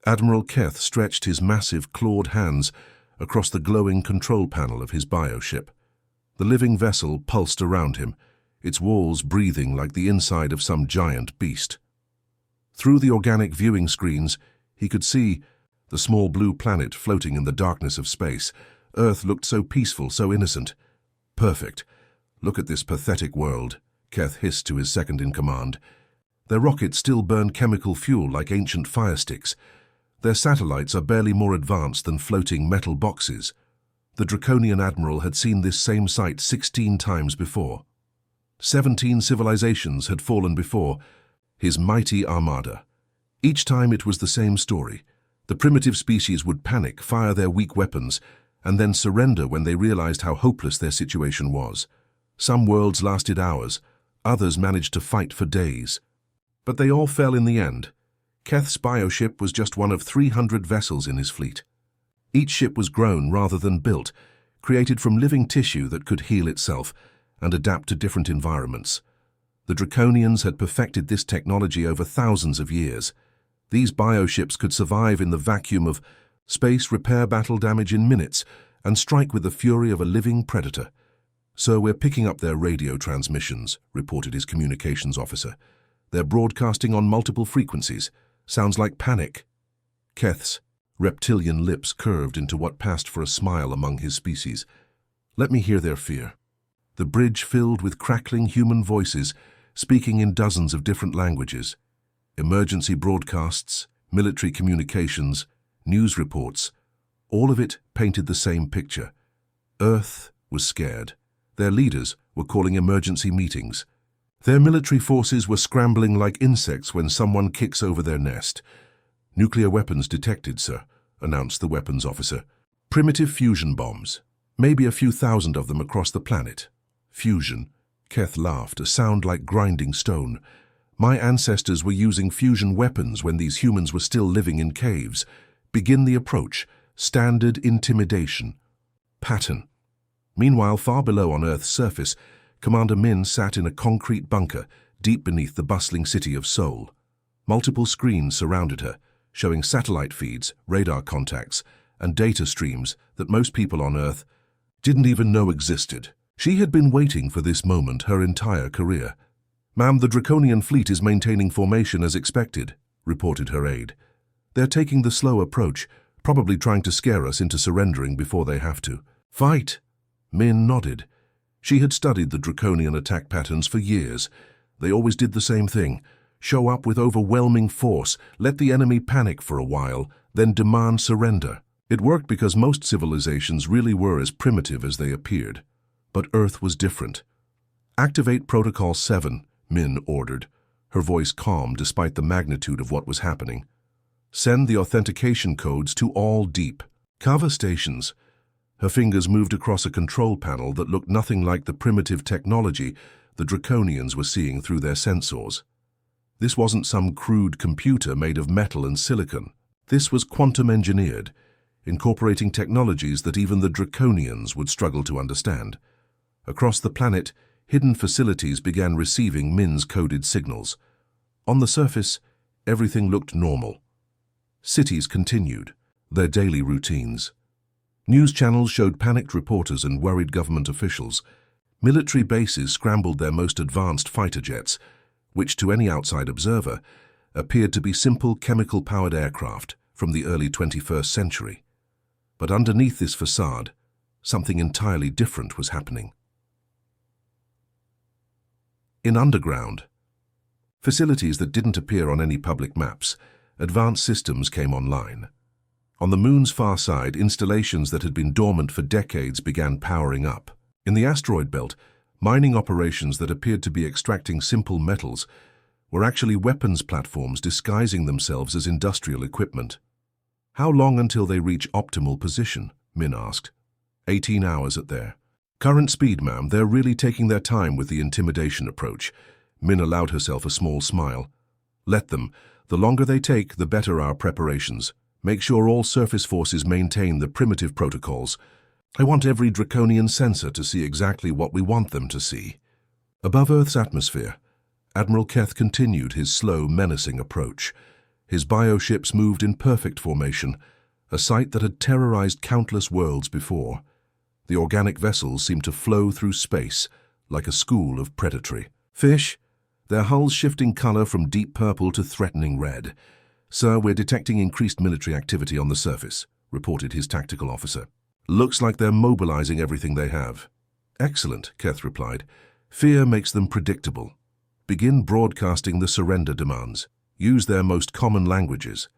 Admiral Keth stretched his massive, clawed hands across the glowing control panel of his bioship. The living vessel pulsed around him, its walls breathing like the inside of some giant beast. Through the organic viewing screens, he could see the small blue planet floating in the darkness of space. Earth looked so peaceful, so innocent. Perfect. Look at this pathetic world, Keth hissed to his second-in-command. Their rockets still burn chemical fuel like ancient fire sticks. Their satellites are barely more advanced than floating metal boxes. The Draconian Admiral had seen this same sight 16 times before. 17 civilizations had fallen before his mighty armada. Each time it was the same story. The primitive species would panic, fire their weak weapons, and then surrender when they realized how hopeless their situation was. Some worlds lasted hours, others managed to fight for days. But they all fell in the end. Keth's bioship was just one of 300 vessels in his fleet. Each ship was grown rather than built, created from living tissue that could heal itself and adapt to different environments. The Draconians had perfected this technology over thousands of years. These bioships could survive in the vacuum of space, repair battle damage in minutes, and strike with the fury of a living predator. "Sir, we're picking up their radio transmissions," reported his communications officer. "They're broadcasting on multiple frequencies. Sounds like panic." Keth's reptilian lips curved into what passed for a smile among his species. "Let me hear their fear." The bridge filled with crackling human voices, speaking in dozens of different languages. Emergency broadcasts, military communications, news reports, all of it painted the same picture. Earth was scared. Their leaders were calling emergency meetings. Their military forces were scrambling like insects when someone kicks over their nest. "Nuclear weapons detected, sir," announced the weapons officer. "Primitive fusion bombs. Maybe a few thousand of them across the planet." "Fusion," Keth laughed, a sound like grinding stone. "My ancestors were using fusion weapons when these humans were still living in caves. Begin the approach. Standard intimidation. Pattern." Meanwhile, far below on Earth's surface, Commander Min sat in a concrete bunker deep beneath the bustling city of Seoul. Multiple screens surrounded her, showing satellite feeds, radar contacts, and data streams that most people on Earth didn't even know existed. She had been waiting for this moment her entire career. "Ma'am, the Draconian fleet is maintaining formation as expected," reported her aide. "They're taking the slow approach, probably trying to scare us into surrendering before they have to." "Fight!" Min nodded. She had studied the Draconian attack patterns for years. They always did the same thing. Show up with overwhelming force, let the enemy panic for a while, then demand surrender. It worked because most civilizations really were as primitive as they appeared. But Earth was different. "Activate Protocol 7, Min ordered, her voice calm despite the magnitude of what was happening. "Send the authentication codes to all deep Kava stations." Her fingers moved across a control panel that looked nothing like the primitive technology the Draconians were seeing through their sensors. This wasn't some crude computer made of metal and silicon. This was quantum engineered, incorporating technologies that even the Draconians would struggle to understand. Across the planet, hidden facilities began receiving Min's coded signals. On the surface, everything looked normal. Cities continued their daily routines. News channels showed panicked reporters and worried government officials. Military bases scrambled their most advanced fighter jets, which to any outside observer appeared to be simple chemical-powered aircraft from the early 21st century. But underneath this facade, something entirely different was happening. In underground, facilities that didn't appear on any public maps, advanced systems came online. On the moon's far side, installations that had been dormant for decades began powering up. In the asteroid belt, mining operations that appeared to be extracting simple metals were actually weapons platforms disguising themselves as industrial equipment. "How long until they reach optimal position?" Min asked. 18 hours at their current speed, ma'am. They're really taking their time with the intimidation approach." Min allowed herself a small smile. "Let them. The longer they take, the better our preparations. Make sure all surface forces maintain the primitive protocols. I want every Draconian sensor to see exactly what we want them to see." Above Earth's atmosphere, Admiral Keth continued his slow, menacing approach. His bioships moved in perfect formation, a sight that had terrorized countless worlds before. The organic vessels seemed to flow through space like a school of predatory fish, their hulls shifting color from deep purple to threatening red. "Sir, we're detecting increased military activity on the surface," reported his tactical officer. "Looks like they're mobilizing everything they have." "Excellent," Keth replied. "Fear makes them predictable. Begin broadcasting the surrender demands. Use their most common languages."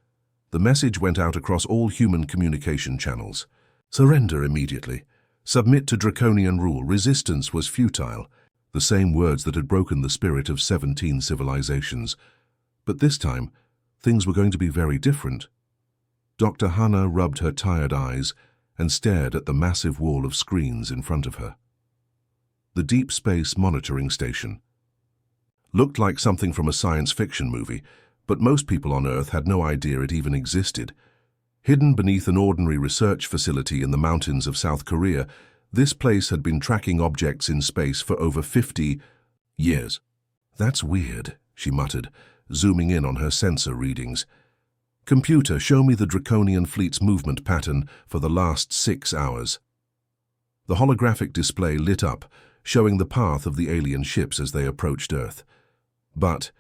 The message went out across all human communication channels. "Surrender immediately. Submit to draconian rule. Resistance was futile." The same words that had broken the spirit of 17 civilizations. But this time, things were going to be very different. Dr. Hannah rubbed her tired eyes and stared at the massive wall of screens in front of her. The Deep Space Monitoring Station looked like something from a science fiction movie, but most people on Earth had no idea it even existed. Hidden beneath an ordinary research facility in the mountains of South Korea, this place had been tracking objects in space for over 50 years. "That's weird," she muttered, zooming in on her sensor readings. "Computer, show me the Draconian fleet's movement pattern for the last 6 hours." The holographic display lit up, showing the path of the alien ships as they approached Earth. But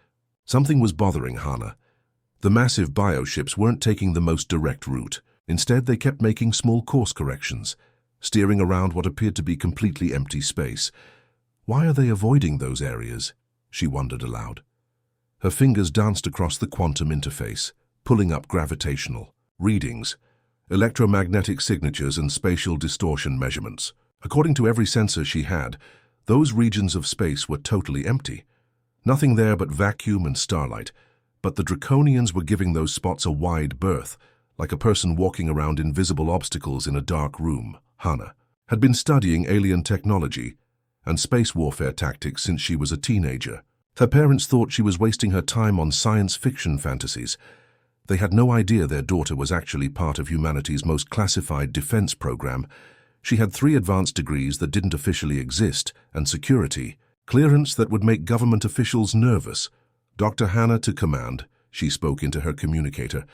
something was bothering Hannah. The massive bioships weren't taking the most direct route. Instead, they kept making small course corrections, steering around what appeared to be completely empty space. Why are they avoiding those areas? She wondered aloud. Her fingers danced across the quantum interface, pulling up gravitational readings, electromagnetic signatures and spatial distortion measurements. According to every sensor she had, those regions of space were totally empty. Nothing there but vacuum and starlight, but the Draconians were giving those spots a wide berth, like a person walking around invisible obstacles in a dark room. Hannah had been studying alien technology and space warfare tactics since she was a teenager. Her parents thought she was wasting her time on science fiction fantasies. They had no idea their daughter was actually part of humanity's most classified defense program. She had 3 advanced degrees that didn't officially exist, and security clearance that would make government officials nervous. "Dr. Hannah to command," she spoke into her communicator.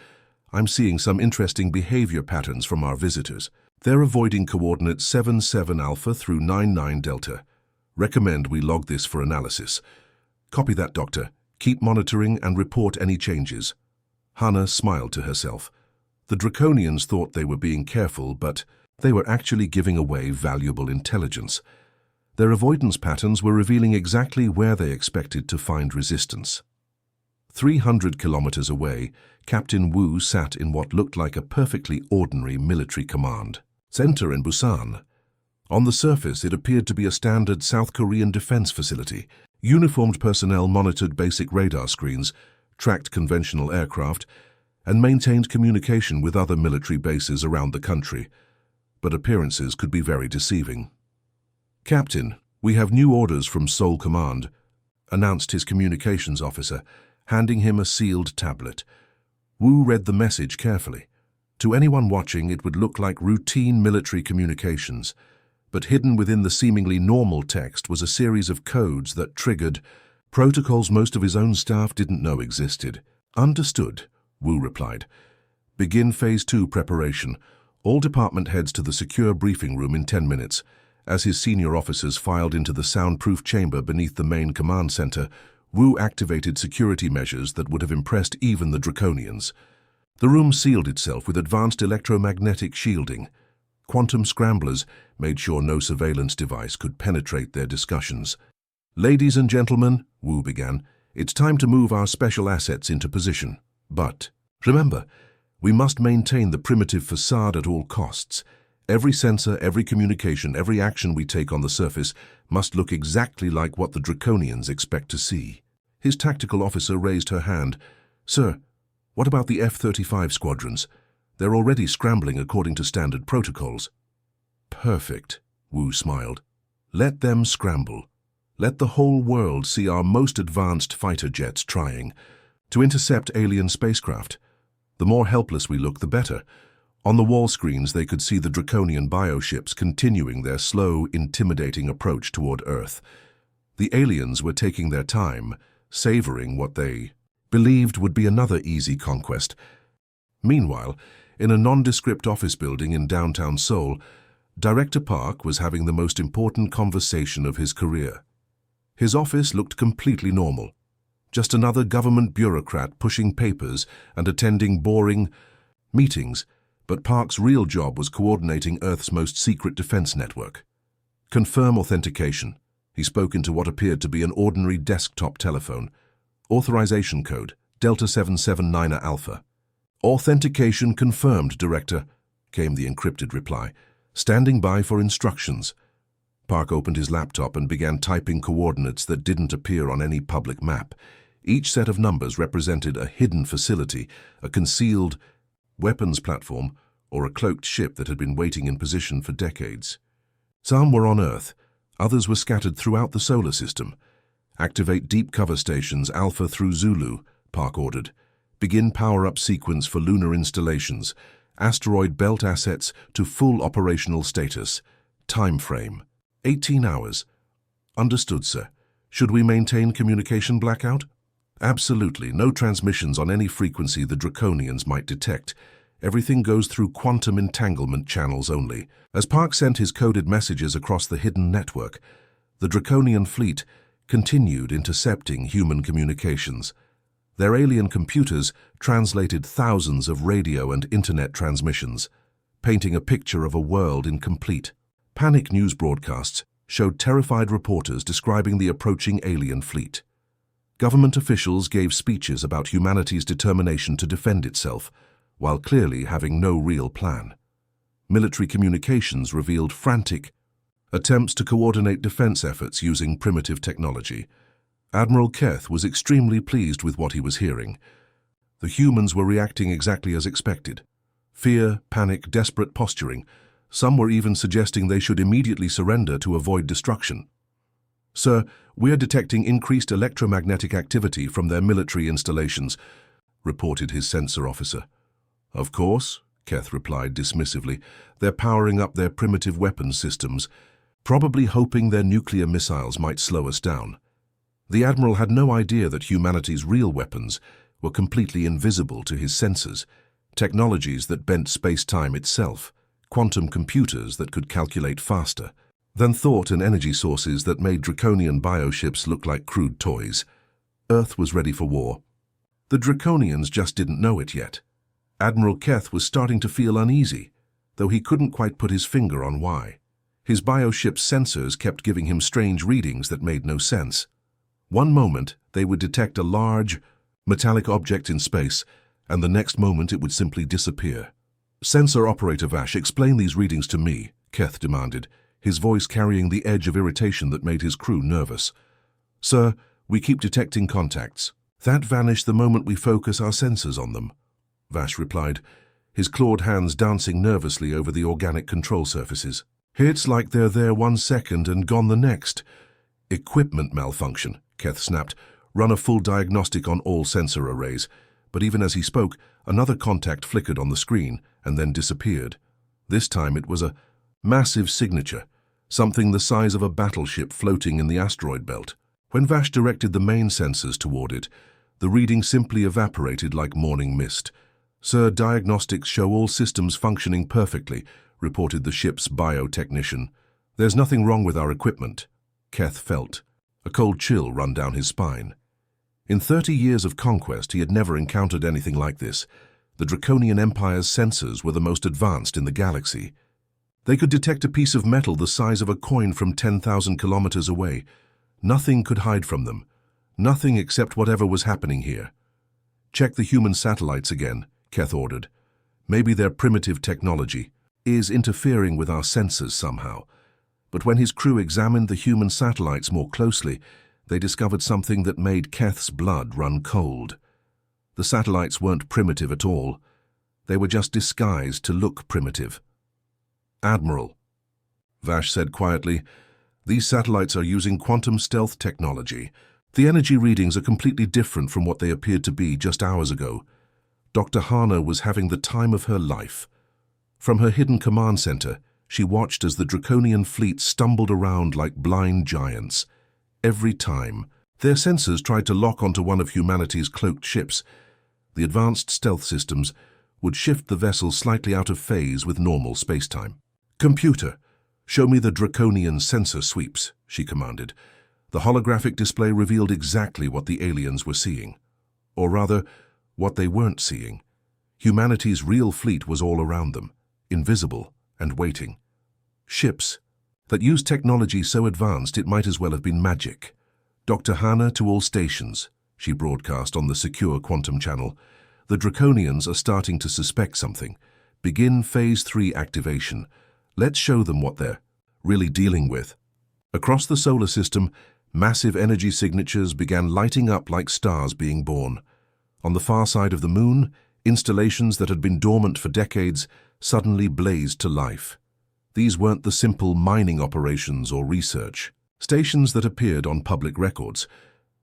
"I'm seeing some interesting behavior patterns from our visitors. They're avoiding coordinates 77 Alpha through 99 Delta. Recommend we log this for analysis." "Copy that, Doctor. Keep monitoring and report any changes." Hannah smiled to herself. The Draconians thought they were being careful, but they were actually giving away valuable intelligence. Their avoidance patterns were revealing exactly where they expected to find resistance. 300 kilometers away, Captain Wu sat in what looked like a perfectly ordinary military command center in Busan. On the surface, it appeared to be a standard South Korean defense facility. Uniformed personnel monitored basic radar screens, tracked conventional aircraft, and maintained communication with other military bases around the country. But appearances could be very deceiving. "Captain, we have new orders from Seoul Command," announced his communications officer, handing him a sealed tablet. Wu read the message carefully. To anyone watching, it would look like routine military communications, but hidden within the seemingly normal text was a series of codes that triggered protocols most of his own staff didn't know existed. "Understood," Wu replied. "Begin Phase 2 preparation. All department heads to the secure briefing room in 10 minutes. As his senior officers filed into the soundproof chamber beneath the main command center, Wu activated security measures that would have impressed even the Draconians. The room sealed itself with advanced electromagnetic shielding. Quantum scramblers made sure no surveillance device could penetrate their discussions. "Ladies and gentlemen," Wu began, "it's time to move our special assets into position. But remember, we must maintain the primitive facade at all costs. Every sensor, every communication, every action we take on the surface must look exactly like what the Draconians expect to see." His tactical officer raised her hand. "Sir, what about the F-35 squadrons? They're already scrambling according to standard protocols." "Perfect," Wu smiled. "Let them scramble. Let the whole world see our most advanced fighter jets trying to intercept alien spacecraft. The more helpless we look, the better." On the wall screens, they could see the Draconian bioships continuing their slow, intimidating approach toward Earth. The aliens were taking their time, savoring what they believed would be another easy conquest. Meanwhile, in a nondescript office building in downtown Seoul, Director Park was having the most important conversation of his career. His office looked completely normal. Just another government bureaucrat pushing papers and attending boring meetings, but Park's real job was coordinating Earth's most secret defense network. Confirm authentication. He spoke into what appeared to be an ordinary desktop telephone. Authorization code, Delta 779 Alpha. Authentication confirmed, Director, came the encrypted reply. Standing by for instructions. Park opened his laptop and began typing coordinates that didn't appear on any public map. Each set of numbers represented a hidden facility, a concealed weapons platform, or a cloaked ship that had been waiting in position for decades. Some were on Earth, others were scattered throughout the solar system. Activate deep cover stations Alpha through Zulu, Park ordered. Begin power-up sequence for lunar installations. Asteroid belt assets to full operational status. Time frame, 18 hours. Understood, sir. Should we maintain communication blackout? Absolutely. No transmissions on any frequency the Draconians might detect. Everything goes through quantum entanglement channels only. As Park sent his coded messages across the hidden network, the Draconian fleet continued intercepting human communications. Their alien computers translated thousands of radio and internet transmissions, painting a picture of a world incomplete. Panic news broadcasts showed terrified reporters describing the approaching alien fleet. Government officials gave speeches about humanity's determination to defend itself, while clearly having no real plan. Military communications revealed frantic attempts to coordinate defense efforts using primitive technology. Admiral Keth was extremely pleased with what he was hearing. The humans were reacting exactly as expected. Fear, panic, desperate posturing. Some were even suggesting they should immediately surrender to avoid destruction. Sir, we are detecting increased electromagnetic activity from their military installations, reported his sensor officer. Of course, Keth replied dismissively. They're powering up their primitive weapons systems, probably hoping their nuclear missiles might slow us down. The Admiral had no idea that humanity's real weapons were completely invisible to his sensors, technologies that bent space-time itself, quantum computers that could calculate faster than thought, and energy sources that made Draconian bioships look like crude toys. Earth was ready for war. The Draconians just didn't know it yet. Admiral Keth was starting to feel uneasy, though he couldn't quite put his finger on why. His bioship's sensors kept giving him strange readings that made no sense. One moment, they would detect a large, metallic object in space, and the next moment it would simply disappear. Sensor Operator Vash, explain these readings to me, Keth demanded, his voice carrying the edge of irritation that made his crew nervous. Sir, we keep detecting contacts. That vanish the moment we focus our sensors on them, Vash replied, his clawed hands dancing nervously over the organic control surfaces. It's like they're there 1 second and gone the next. Equipment malfunction, Keth snapped. Run a full diagnostic on all sensor arrays. But even as he spoke, another contact flickered on the screen and then disappeared. This time it was a massive signature, something the size of a battleship floating in the asteroid belt. When Vash directed the main sensors toward it, the reading simply evaporated like morning mist. Sir, diagnostics show all systems functioning perfectly, reported the ship's biotechnician. There's nothing wrong with our equipment. Keth felt a cold chill run down his spine. In 30 years of conquest, he had never encountered anything like this. The Draconian Empire's sensors were the most advanced in the galaxy. They could detect a piece of metal the size of a coin from 10,000 kilometers away. Nothing could hide from them. Nothing except whatever was happening here. Check the human satellites again, Keth ordered. Maybe their primitive technology is interfering with our sensors somehow. But when his crew examined the human satellites more closely, they discovered something that made Keth's blood run cold. The satellites weren't primitive at all. They were just disguised to look primitive. Admiral, Vash said quietly, these satellites are using quantum stealth technology. The energy readings are completely different from what they appeared to be just hours ago. Dr. Hana was having the time of her life. From her hidden command center, she watched as the Draconian fleet stumbled around like blind giants. Every time, Their sensors tried to lock onto one of humanity's cloaked ships. The advanced stealth systems would shift the vessel slightly out of phase with normal spacetime. "Computer, show me the Draconian sensor sweeps," she commanded. The holographic display revealed exactly what the aliens were seeing. Or rather, what they weren't seeing. Humanity's real fleet was all around them, invisible and waiting. Ships that used technology so advanced it might as well have been magic. "Dr. Hannah to all stations," she broadcast on the secure quantum channel. "The Draconians are starting to suspect something. Begin Phase 3 activation. Let's show them what they're really dealing with." Across the solar system, massive energy signatures began lighting up like stars being born. On the far side of the moon, installations that had been dormant for decades suddenly blazed to life. These weren't the simple mining operations or research stations that appeared on public records.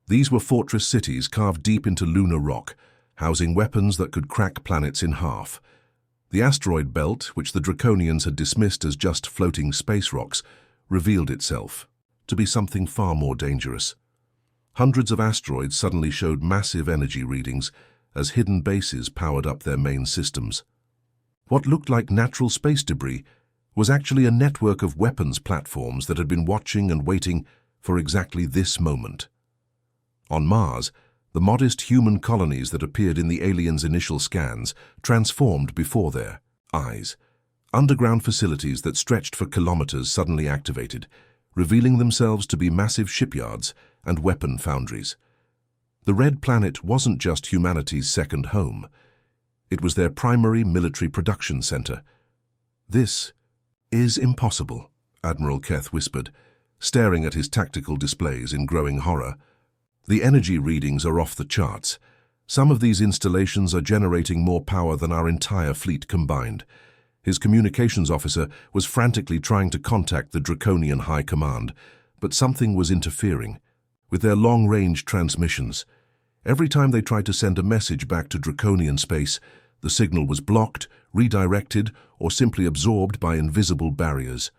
These were fortress cities carved deep into lunar rock, housing weapons that could crack planets in half. The asteroid belt, which the Draconians had dismissed as just floating space rocks, revealed itself to be something far more dangerous. Hundreds of asteroids suddenly showed massive energy readings as hidden bases powered up their main systems. What looked like natural space debris was actually a network of weapons platforms that had been watching and waiting for exactly this moment. On Mars, the modest human colonies that appeared in the aliens' initial scans transformed before their eyes. Underground facilities that stretched for kilometers suddenly activated, revealing themselves to be massive shipyards and weapon foundries. The Red Planet wasn't just humanity's second home. It was their primary military production center. "This is impossible," Admiral Keth whispered, staring at his tactical displays in growing horror. "The energy readings are off the charts. Some of these installations are generating more power than our entire fleet combined." His communications officer was frantically trying to contact the Draconian High Command, but something was interfering with their long-range transmissions. Every time they tried to send a message back to Draconian space, the signal was blocked, redirected, or simply absorbed by invisible barriers.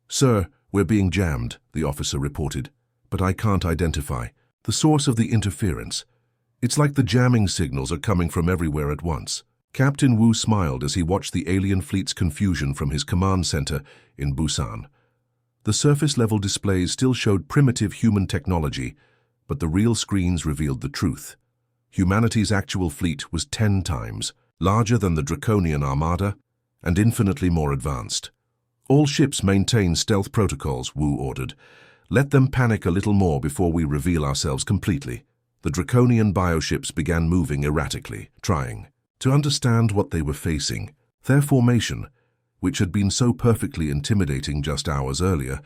"Sir, we're being jammed," the officer reported, "but I can't identify the source of the interference. It's like the jamming signals are coming from everywhere at once." Captain Wu smiled as he watched the alien fleet's confusion from his command center in Busan. The surface-level displays still showed primitive human technology, but the real screens revealed the truth. Humanity's actual fleet was 10 times larger than the Draconian Armada and infinitely more advanced. "All ships maintain stealth protocols," Wu ordered. "Let them panic a little more before we reveal ourselves completely." The Draconian bioships began moving erratically, trying to understand what they were facing. Their formation, which had been so perfectly intimidating just hours earlier,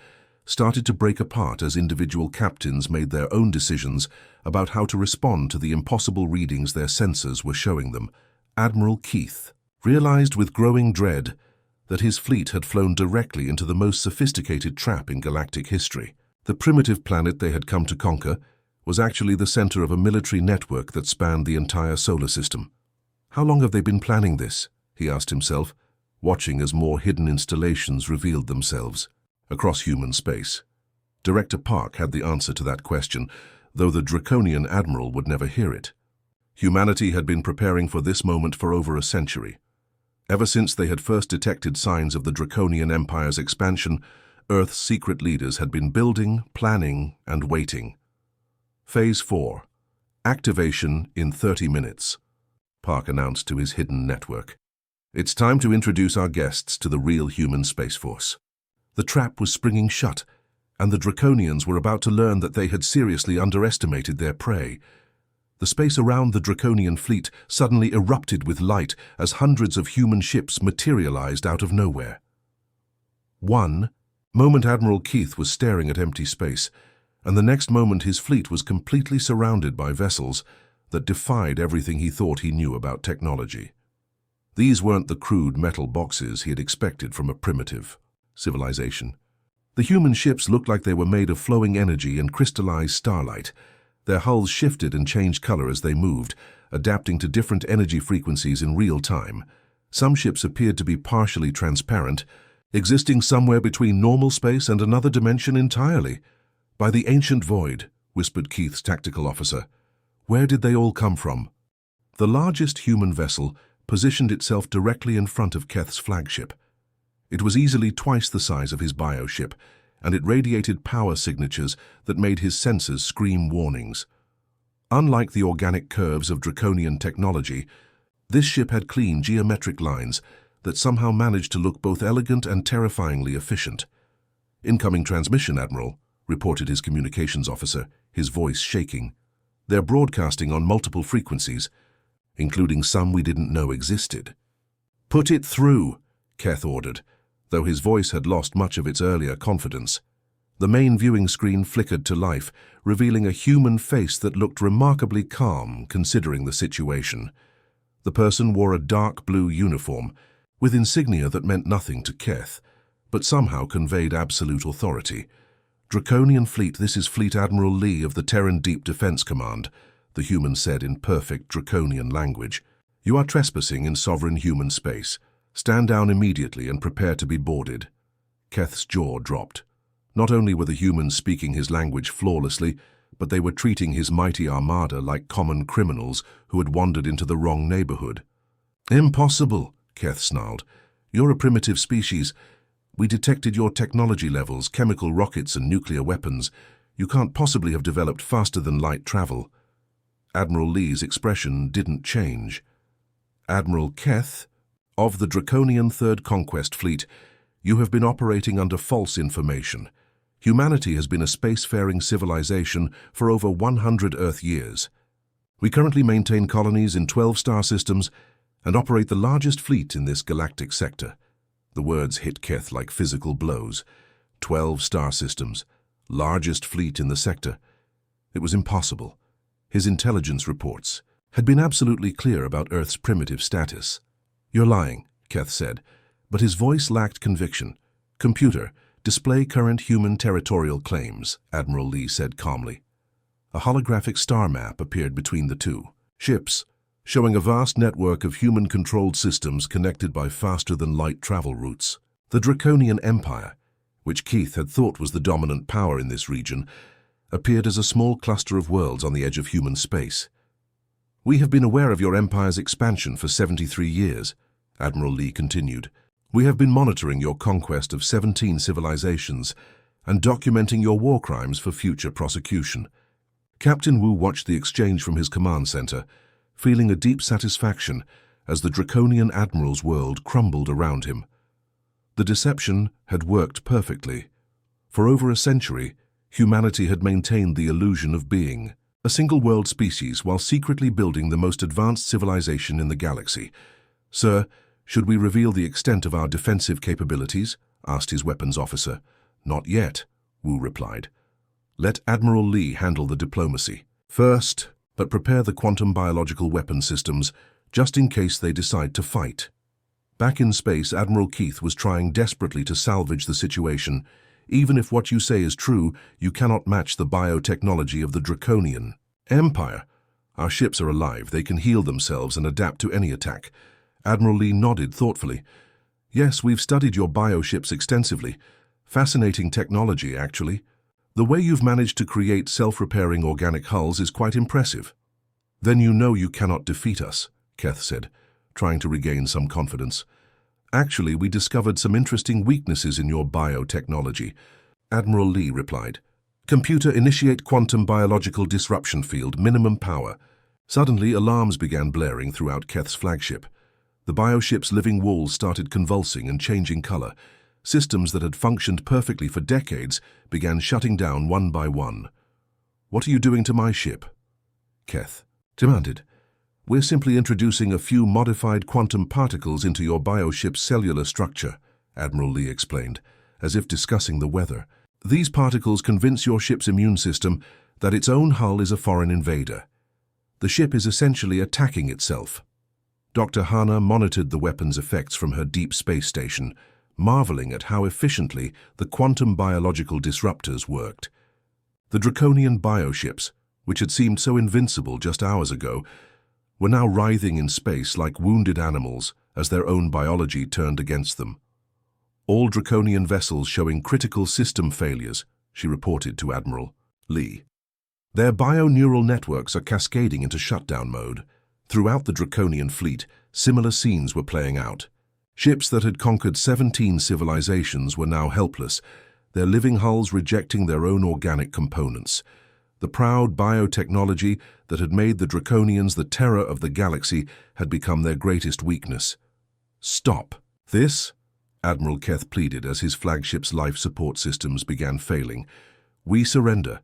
started to break apart as individual captains made their own decisions about how to respond to the impossible readings their sensors were showing them. Admiral Keith realized with growing dread that his fleet had flown directly into the most sophisticated trap in galactic history. The primitive planet they had come to conquer was actually the center of a military network that spanned the entire solar system. How long have they been planning this? He asked himself, watching as more hidden installations revealed themselves across human space. Director Park had the answer to that question, though the Draconian admiral would never hear it. Humanity had been preparing for this moment for over a century. Ever since they had first detected signs of the Draconian Empire's expansion, Earth's secret leaders had been building, planning, and waiting. Phase 4. Activation in 30 minutes, Park announced to his hidden network. "It's time to introduce our guests to the real human Space Force." The trap was springing shut, and the Draconians were about to learn that they had seriously underestimated their prey. The space around the Draconian fleet suddenly erupted with light as hundreds of human ships materialized out of nowhere. One moment Admiral Keith was staring at empty space, and the next moment his fleet was completely surrounded by vessels that defied everything he thought he knew about technology. These weren't the crude metal boxes he had expected from a primitive civilization. The human ships looked like they were made of flowing energy and crystallized starlight. Their hulls shifted and changed color as they moved, adapting to different energy frequencies in real time. Some ships appeared to be partially transparent, existing somewhere between normal space and another dimension entirely. By the ancient void, whispered Keith's tactical officer. "Where did they all come from?" The largest human vessel positioned itself directly in front of Keth's flagship. It was easily twice the size of his bioship, and it radiated power signatures that made his sensors scream warnings. Unlike the organic curves of Draconian technology, this ship had clean geometric lines that somehow managed to look both elegant and terrifyingly efficient. "Incoming transmission, Admiral," reported his communications officer, his voice shaking. "They're broadcasting on multiple frequencies, including some we didn't know existed." "Put it through," Keth ordered, though his voice had lost much of its earlier confidence. The main viewing screen flickered to life, revealing a human face that looked remarkably calm considering the situation. The person wore a dark blue uniform, with insignia that meant nothing to Keth, but somehow conveyed absolute authority. "Draconian Fleet, this is Fleet Admiral Lee of the Terran Deep Defense Command," the human said in perfect Draconian language. "You are trespassing in sovereign human space. Stand down immediately and prepare to be boarded." Keth's jaw dropped. Not only were the humans speaking his language flawlessly, but they were treating his mighty armada like common criminals who had wandered into the wrong neighborhood. "Impossible," Keth snarled. "You're a primitive species. We detected your technology levels, chemical rockets and nuclear weapons. You can't possibly have developed faster than light travel." Admiral Lee's expression didn't change. "Admiral Keth, of the Draconian Third Conquest Fleet, you have been operating under false information. Humanity has been a spacefaring civilization for over 100 Earth years. We currently maintain colonies in 12 star systems and operate the largest fleet in this galactic sector." The words hit Keth like physical blows. 12 star systems, largest fleet in the sector. It was impossible. His intelligence reports had been absolutely clear about Earth's primitive status. "You're lying," Keth said, but his voice lacked conviction. "Computer, display current human territorial claims," Admiral Lee said calmly. A holographic star map appeared between the two ships, showing a vast network of human-controlled systems connected by faster-than-light travel routes. The Draconian Empire, which Keith had thought was the dominant power in this region, appeared as a small cluster of worlds on the edge of human space. "We have been aware of your empire's expansion for 73 years, Admiral Lee continued. "We have been monitoring your conquest of 17 civilizations and documenting your war crimes for future prosecution." Captain Wu watched the exchange from his command center, feeling a deep satisfaction as the Draconian Admiral's world crumbled around him. The deception had worked perfectly. For over a century, humanity had maintained the illusion of being a single-world species while secretly building the most advanced civilization in the galaxy. "Sir, should we reveal the extent of our defensive capabilities?" asked his weapons officer. "Not yet," Wu replied. "Let Admiral Lee handle the diplomacy. First, but prepare the quantum biological weapon systems, just in case they decide to fight." Back in space, Admiral Keith was trying desperately to salvage the situation. "Even if what you say is true, you cannot match the biotechnology of the Draconian Empire. Our ships are alive, they can heal themselves and adapt to any attack." Admiral Lee nodded thoughtfully. "Yes, we've studied your bioships extensively. Fascinating technology, actually. The way you've managed to create self-repairing organic hulls is quite impressive." "Then you know you cannot defeat us," Keth said, trying to regain some confidence. "Actually, we discovered some interesting weaknesses in your biotechnology," Admiral Lee replied. "Computer, initiate quantum biological disruption field, minimum power." Suddenly, alarms began blaring throughout Keth's flagship. The bioship's living walls started convulsing and changing color. Systems that had functioned perfectly for decades began shutting down one by one. "What are you doing to my ship?" Keth demanded. "We're simply introducing a few modified quantum particles into your bioship's cellular structure," Admiral Lee explained, as if discussing the weather. "These particles convince your ship's immune system that its own hull is a foreign invader. The ship is essentially attacking itself." Dr. Hana monitored the weapon's effects from her deep space station, marveling at how efficiently the quantum biological disruptors worked. The Draconian bioships, which had seemed so invincible just hours ago, were now writhing in space like wounded animals as their own biology turned against them. "All Draconian vessels showing critical system failures," she reported to Admiral Lee. Their bio-neural networks are cascading into shutdown mode. Throughout the Draconian fleet, similar scenes were playing out. Ships that had conquered 17 civilizations were now helpless, their living hulls rejecting their own organic components. The proud biotechnology that had made the Draconians the terror of the galaxy had become their greatest weakness. "Stop this," Admiral Keth pleaded as his flagship's life support systems began failing. "We surrender.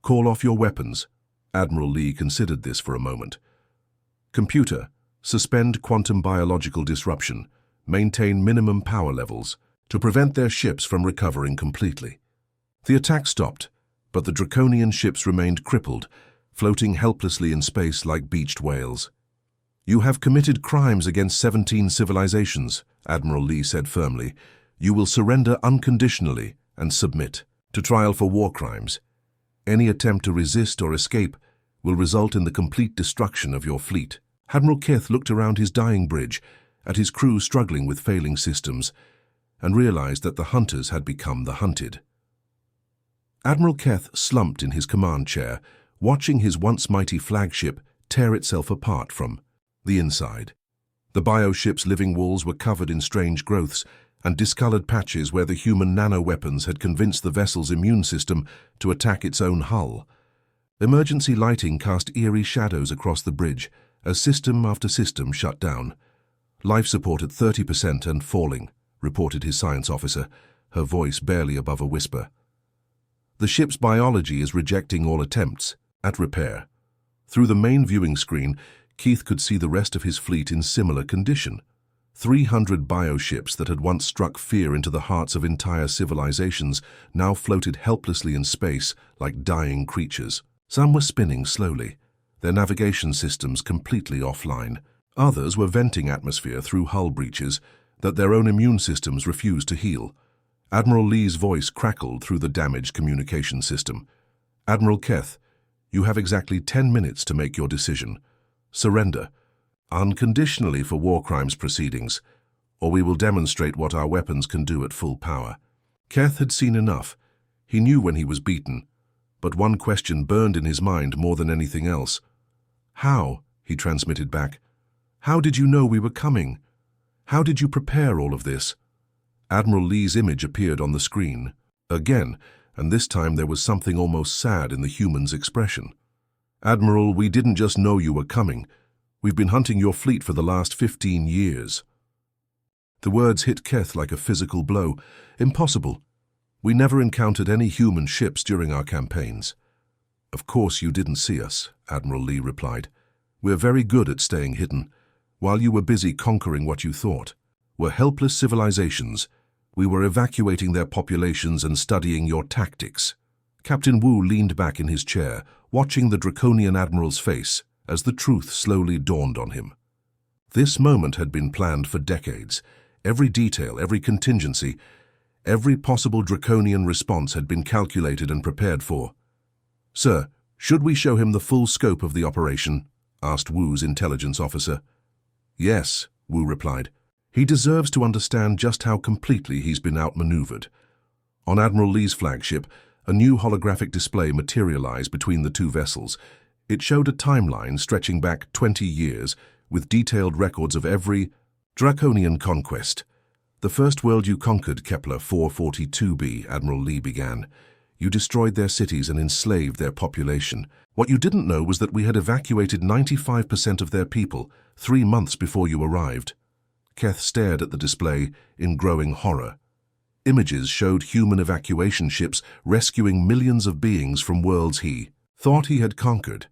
Call off your weapons." Admiral Lee considered this for a moment. "Computer, suspend quantum biological disruption. Maintain minimum power levels to prevent their ships from recovering completely." The attack stopped, but the Draconian ships remained crippled, floating helplessly in space like beached whales. "You have committed crimes against 17 civilizations," Admiral Lee said firmly. "You will surrender unconditionally and submit to trial for war crimes. Any attempt to resist or escape will result in the complete destruction of your fleet." Admiral Keth looked around his dying bridge, at his crew struggling with failing systems, and realized that the hunters had become the hunted. Admiral Keth slumped in his command chair, watching his once mighty flagship tear itself apart from the inside. The bioship's living walls were covered in strange growths and discolored patches where the human nano-weapons had convinced the vessel's immune system to attack its own hull. Emergency lighting cast eerie shadows across the bridge as system after system shut down. "Life support at 30% and falling," reported his science officer, her voice barely above a whisper. "The ship's biology is rejecting all attempts at repair." Through the main viewing screen, Keith could see the rest of his fleet in similar condition. 300 bioships that had once struck fear into the hearts of entire civilizations now floated helplessly in space like dying creatures. Some were spinning slowly, their navigation systems completely offline. Others were venting atmosphere through hull breaches that their own immune systems refused to heal. Admiral Lee's voice crackled through the damaged communication system. "Admiral Keth, you have exactly 10 minutes to make your decision. Surrender, unconditionally for war crimes proceedings, or we will demonstrate what our weapons can do at full power." Keth had seen enough. He knew when he was beaten, but one question burned in his mind more than anything else. "How?" he transmitted back. "How did you know we were coming? How did you prepare all of this?" Admiral Lee's image appeared on the screen. Again, and this time there was something almost sad in the human's expression. "Admiral, we didn't just know you were coming. We've been hunting your fleet for the last 15 years. The words hit Keth like a physical blow. "Impossible. We never encountered any human ships during our campaigns." "Of course you didn't see us," Admiral Lee replied. "We're very good at staying hidden. While you were busy conquering what you thought were helpless civilizations, we were evacuating their populations and studying your tactics." Captain Wu leaned back in his chair, watching the Draconian Admiral's face as the truth slowly dawned on him. This moment had been planned for decades. Every detail, every contingency, every possible Draconian response had been calculated and prepared for. "Sir, should we show him the full scope of the operation?" asked Wu's intelligence officer. "Yes," Wu replied. "He deserves to understand just how completely he's been outmaneuvered." On Admiral Lee's flagship, a new holographic display materialized between the two vessels. It showed a timeline stretching back 20 years, with detailed records of every Draconian conquest. "The first world you conquered, Kepler 442b, Admiral Lee began. You destroyed their cities and enslaved their population. What you didn't know was that we had evacuated 95% of their people 3 months before you arrived." Keth stared at the display in growing horror. Images showed human evacuation ships rescuing millions of beings from worlds he thought he had conquered.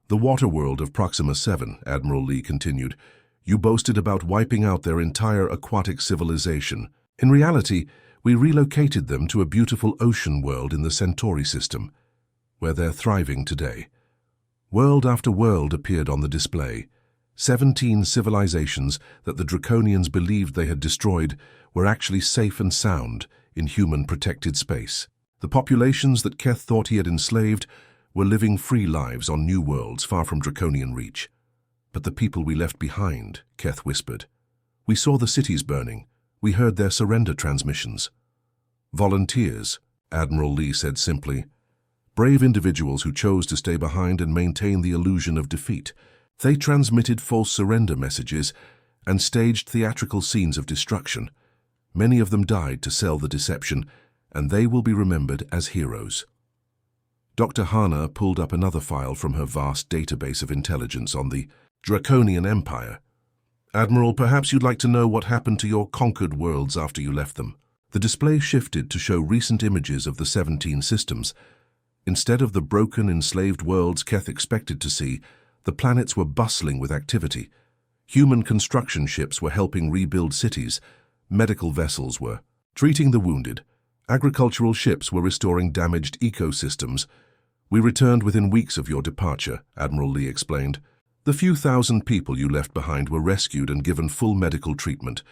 "The water world of Proxima 7, Admiral Lee continued. You boasted about wiping out their entire aquatic civilization. In reality, we relocated them to a beautiful ocean world in the Centauri system, where they're thriving today." World after world appeared on the display. 17 civilizations that the Draconians believed they had destroyed were actually safe and sound in human-protected space. The populations that Keth thought he had enslaved were living free lives on new worlds far from Draconian reach. "But the people we left behind," Keth whispered. "We saw the cities burning. We heard their surrender transmissions." "Volunteers," Admiral Lee said simply. brave individuals who chose to stay behind and maintain the illusion of defeat. They transmitted false surrender messages and staged theatrical scenes of destruction. Many of them died to sell the deception, and they will be remembered as heroes. Dr. Hana pulled up another file from her vast database of intelligence on the Draconian Empire. Admiral, perhaps you'd like to know what happened to your conquered worlds after you left them. The display shifted to show recent images of the 17 systems. Instead of the broken, enslaved worlds Keth expected to see, the planets were bustling with activity. Human construction ships were helping rebuild cities. Medical vessels were treating the wounded. Agricultural ships were restoring damaged ecosystems. We returned within weeks of your departure, Admiral Lee explained. The few thousand people you left behind were rescued and given full medical treatment.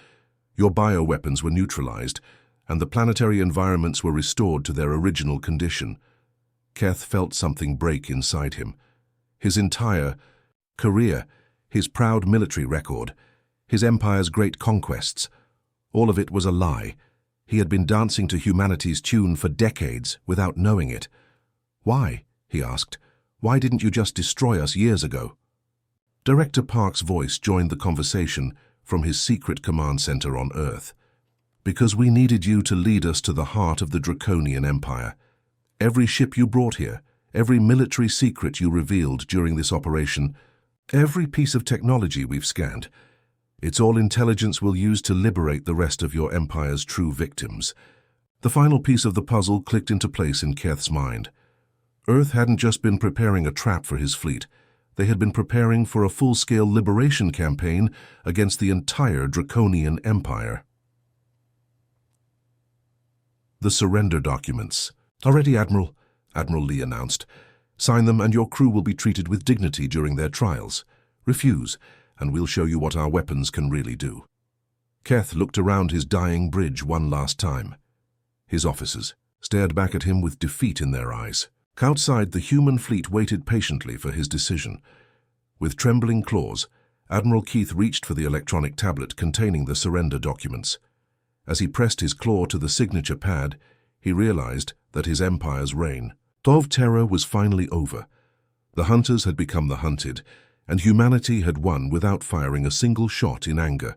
Your bioweapons were neutralized, and the planetary environments were restored to their original condition. Keth felt something break inside him. His entire career, his proud military record, his empire's great conquests, all of it was a lie. He had been dancing to humanity's tune for decades without knowing it. Why? He asked. Why didn't you just destroy us years ago? Director Park's voice joined the conversation from his secret command center on Earth. Because we needed you to lead us to the heart of the Draconian Empire. Every ship you brought here, every military secret you revealed during this operation, every piece of technology we've scanned, it's all intelligence we'll use to liberate the rest of your empire's true victims. The final piece of the puzzle clicked into place in Keth's mind. Earth hadn't just been preparing a trap for his fleet. They had been preparing for a full-scale liberation campaign against the entire Draconian Empire. The surrender documents. Already, Admiral, Admiral Lee announced. Sign them and your crew will be treated with dignity during their trials. Refuse, and we'll show you what our weapons can really do. Keth looked around his dying bridge one last time. His officers stared back at him with defeat in their eyes. Outside, the human fleet waited patiently for his decision. With trembling claws, Admiral Keith reached for the electronic tablet containing the surrender documents. As he pressed his claw to the signature pad, he realized that his empire's reign of terror was finally over. The hunters had become the hunted, and humanity had won without firing a single shot in anger.